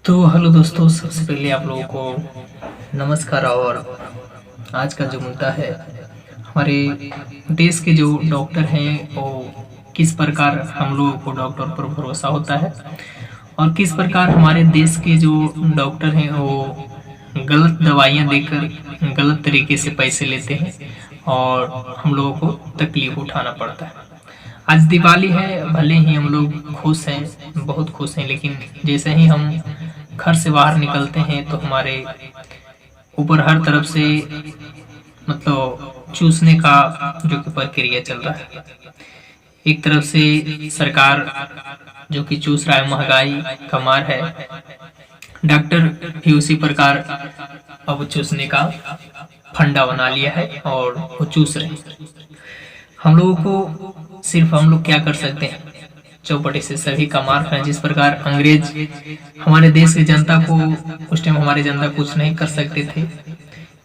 तो हेलो दोस्तों, सबसे पहले आप लोगों को नमस्कार। और आज का जो मुद्दा है, हमारे देश के जो डॉक्टर हैं वो किस प्रकार हम लोगों को डॉक्टर पर भरोसा होता है और किस प्रकार हमारे देश के जो डॉक्टर हैं वो गलत दवाइयाँ देकर गलत तरीके से पैसे लेते हैं और हम लोगों को तकलीफ उठाना पड़ता है। आज दिवाली है, भले ही हम लोग खुश हैं, बहुत खुश हैं, लेकिन जैसे ही हम घर से बाहर निकलते हैं तो हमारे ऊपर हर तरफ से मतलब चूसने का जो कि प्रक्रिया चल रहा है। एक तरफ से सरकार जो कि चूस रहा है, महंगाई का मार है, डॉक्टर भी उसी प्रकार अब चूसने का फंडा बना लिया है और वो चूस रहे हैं। हम लोगों को सिर्फ हम लोग क्या कर सकते हैं, चौपटे से सभी का मार खाएं। जिस प्रकार अंग्रेज हमारे देश की जनता को उस टाइम हमारे जनता कुछ नहीं कर सकते थे,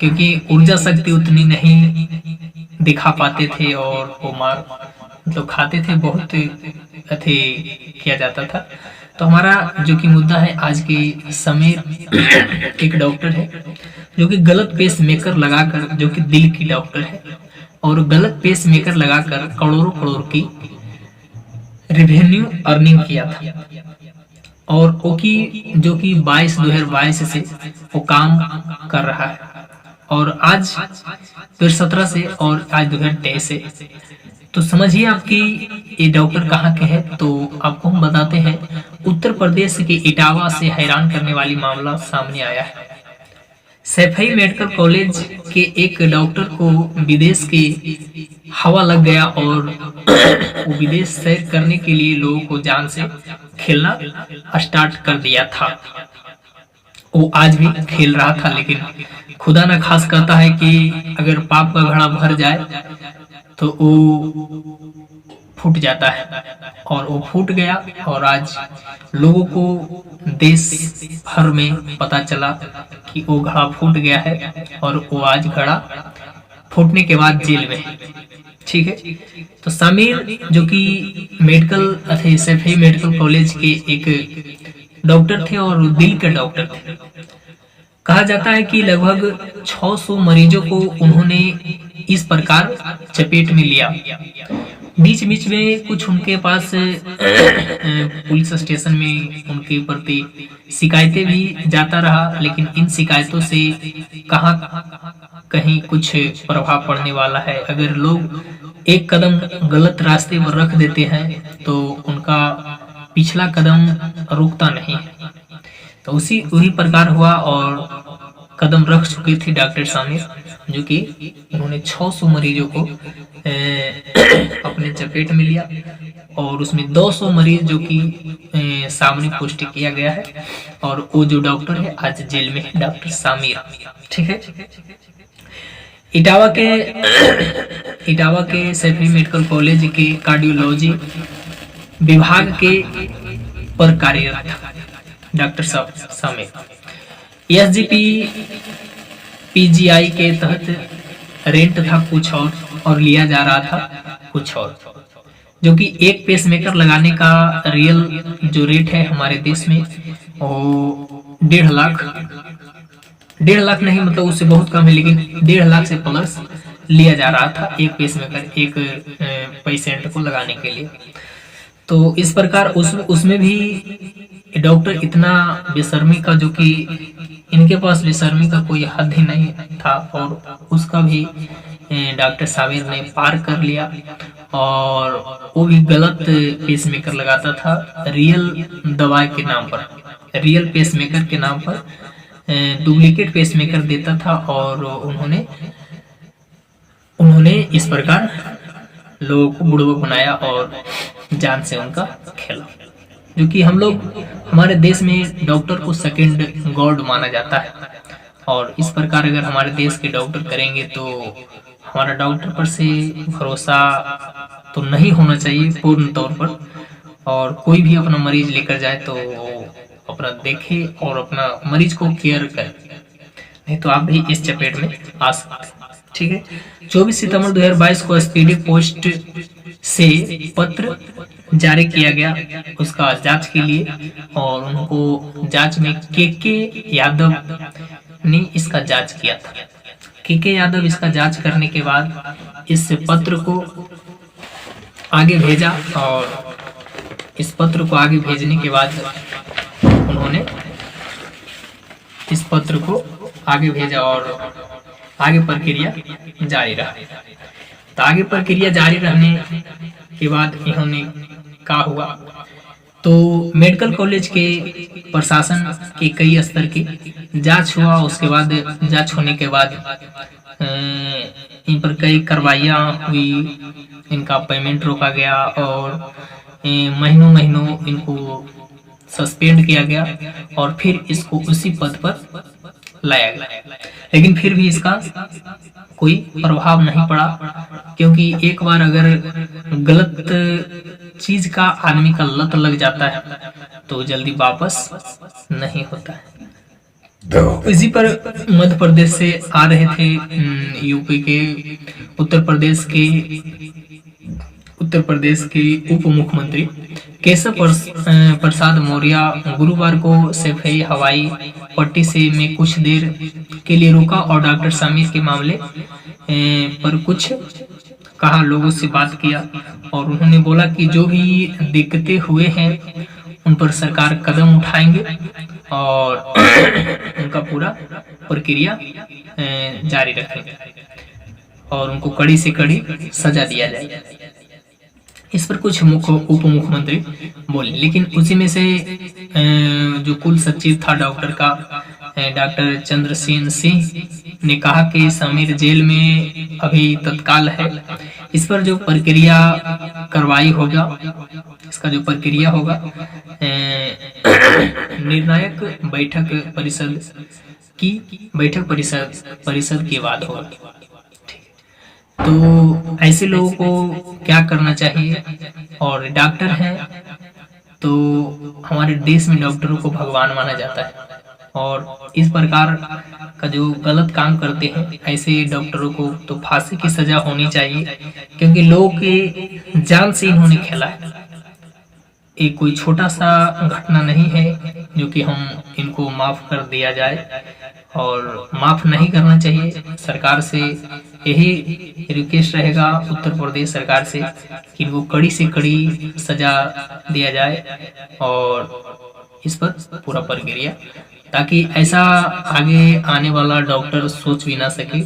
क्योंकि ऊर्जा शक्ति उतनी नहीं दिखा पाते थे और वो मार मतलब खाते थे, बहुत अथी किया जाता था। तो हमारा जो कि मुद्दा है आज के समीर एक डॉक्टर है जो कि गलत पेस मेकर लगाकर, जो कि दिल की डॉक्टर है, और गलत पेस मेकर लगाकर करोड़ों करोड़ की रेवेन्यू अर्निंग किया था। और वो की जो कि 2022 से वो काम कर रहा है और आज 2017 से और आज 2023 से। तो समझिए आपकी ये डॉक्टर कहाँ के हैं। तो आपको हम बताते हैं, उत्तर प्रदेश के इटावा से हैरान करने वाली मामला सामने आया है। सैफई मेडिकल कॉलेज के एक डॉक्टर को विदेश की हवा लग गया और वो विदेश सैर करने के लिए लोगों को जान से खेलना स्टार्ट कर दिया था। वो आज भी खेल रहा था, लेकिन खुदा न खास कहता है कि अगर पाप का घड़ा भर जाए तो वो फूट जाता है, और वो फूट गया। और आज लोगों को देश भर में पता चला कि वो घड़ा फूट गया है और वो आज घड़ा फूटने के बाद जेल में है। ठीक है। तो समीर जो कि मेडिकल सैफई मेडिकल कॉलेज के एक डॉक्टर थे और दिल के डॉक्टर थे। कहा जाता है कि लगभग 600 मरीजों को उन्होंने इस प्रकार चपेट में लिया। बीच बीच में कुछ उनके पास पुलिस स्टेशन में उनके प्रति शिकायतें भी जाता रहा, लेकिन इन शिकायतों से कहाँ कहीं कुछ प्रभाव पड़ने वाला है। अगर लोग एक कदम गलत रास्ते पर रख देते हैं तो उनका पिछला कदम रुकता नहीं। तो वही प्रकार हुआ और कदम रख चुके थे डॉक्टर समीर, जो कि उन्होंने 600 मरीजों को अपने चपेट में लिया और उसमें 200 मरीज जो कि सामने पुष्टि किया गया है। और वो जो डॉक्टर है आज जेल में है, डॉक्टर समीर। ठीक है। इटावा के सैफई मेडिकल कॉलेज के कार्डियोलॉजी विभाग के पर कार्यरत था डॉक्टर समीर। एसजीपी पीजीआई के तहत रेंट था कुछ और लिया जा रहा था कुछ और, जो कि एक पेस मेकर लगाने का रियल जो रेट है हमारे देश में वो 1.5 लाख नहीं, मतलब उससे बहुत कम है, लेकिन 1.5 लाख से प्लस लिया जा रहा था एक पेस मेकर एक पेशेंट को लगाने के लिए। तो इस प्रकार उसमें भी डॉक्टर इतना बेशर्मी का, जो कि इनके पास बेशर्मी का कोई हद ही नहीं था, और उसका भी डॉक्टर समीर ने पार कर लिया। और वो भी गलत पेस मेकर लगाता था, रियल दवाई के नाम पर, रियल पेस मेकर के नाम पर डुप्लीकेट पेस मेकर देता था। और उन्होंने इस प्रकार लोगों को बुड़बक बनाया और जान से उनका खेला, जो कि हम लोग हमारे देश में डॉक्टर को सेकंड गॉड माना जाता है। और इस प्रकार अगर हमारे देश के डॉक्टर करेंगे तो हमारा डॉक्टर पर से भरोसा तो नहीं होना चाहिए पूर्ण तौर पर। और कोई भी अपना मरीज लेकर जाए तो अपना देखे और अपना मरीज को केयर करे, नहीं तो आप भी इस चपेट में आ सकते हैं। ठीक है। 24 सितंबर 2022 को स्पीडी पोस्ट से पत्र जारी किया गया उसका जांच के लिए, और उनको जांच में के यादव ने इसका जांच किया था। के यादव इसका जांच करने के बाद इस पत्र को आगे भेजा, और इस पत्र को आगे भेजने के बाद उन्होंने इस पत्र को आगे भेजा और आगे प्रक्रिया जारी रहा। तो आगे प्रक्रिया जारी रहने के बाद इन्होंने क्या हुआ, तो मेडिकल कॉलेज के प्रशासन के कई स्तर की जांच हुआ। उसके बाद जांच होने के बाद इन पर कई कार्रवाइयाँ हुई, इनका पेमेंट रोका गया और महीनों महीनों इनको सस्पेंड किया गया और फिर इसको उसी पद पर लाया गया। लेकिन फिर भी इसका कोई प्रभाव नहीं पड़ा, क्योंकि एक बार अगर गलत चीज का आदमी का लत लग जाता है तो जल्दी वापस नहीं होता है। इसी पर मध्य प्रदेश से आ रहे थे यूपी के उत्तर प्रदेश के उप मुख्यमंत्री केशव प्रसाद मौर्य गुरुवार को सफेई हवाई पट्टी से में कुछ देर के लिए रुका और डॉक्टर समीर के मामले पर कुछ कहा, लोगों से बात किया और उन्होंने बोला कि जो भी दिक्कतें हुए हैं उन पर सरकार कदम उठाएंगे और उनका पूरा प्रक्रिया जारी रखेंगे और उनको कड़ी से कड़ी सजा दिया जाए। इस पर कुछ उप मुख्यमंत्री बोले, लेकिन उसी में से जो कुल सचिव था डॉक्टर चंद्रसेन सिंह ने कहा कि समीर जेल में अभी तत्काल है। इस पर जो प्रक्रिया कार्रवाई होगा, इसका जो प्रक्रिया होगा निर्णायक बैठक परिषद के बाद होगा। तो ऐसे लोगों को क्या करना चाहिए, और डॉक्टर हैं तो हमारे देश में डॉक्टरों को भगवान माना जाता है और इस प्रकार का जो गलत काम करते हैं ऐसे डॉक्टरों को तो फांसी की सजा होनी चाहिए, क्योंकि लोगों के जान से इन्होंने खेला है। एक कोई छोटा सा घटना नहीं है जो कि हम इनको माफ कर दिया जाए, और माफ नहीं करना चाहिए। सरकार से यही रिक्वेस्ट रहेगा उत्तर प्रदेश सरकार से कि इनको कड़ी से कड़ी सजा दिया जाए और इस पर पूरा प्रक्रिया, ताकि ऐसा आगे आने वाला डॉक्टर सोच भी ना सके,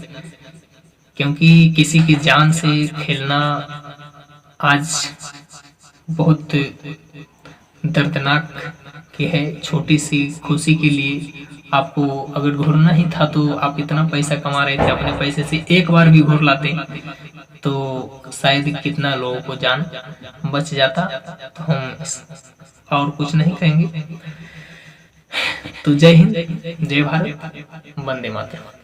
क्योंकि किसी की जान से खेलना आज बहुत दर्दनाक की है। छोटी सी खुशी के लिए आपको अगर घूरना ही था तो आप इतना पैसा कमा रहे थे, अपने पैसे से एक बार भी घूर लाते तो शायद कितना लोगों को जान बच जाता। तो हम और कुछ नहीं कहेंगे। तो जय हिंद, जय भारत, वंदे मातरम।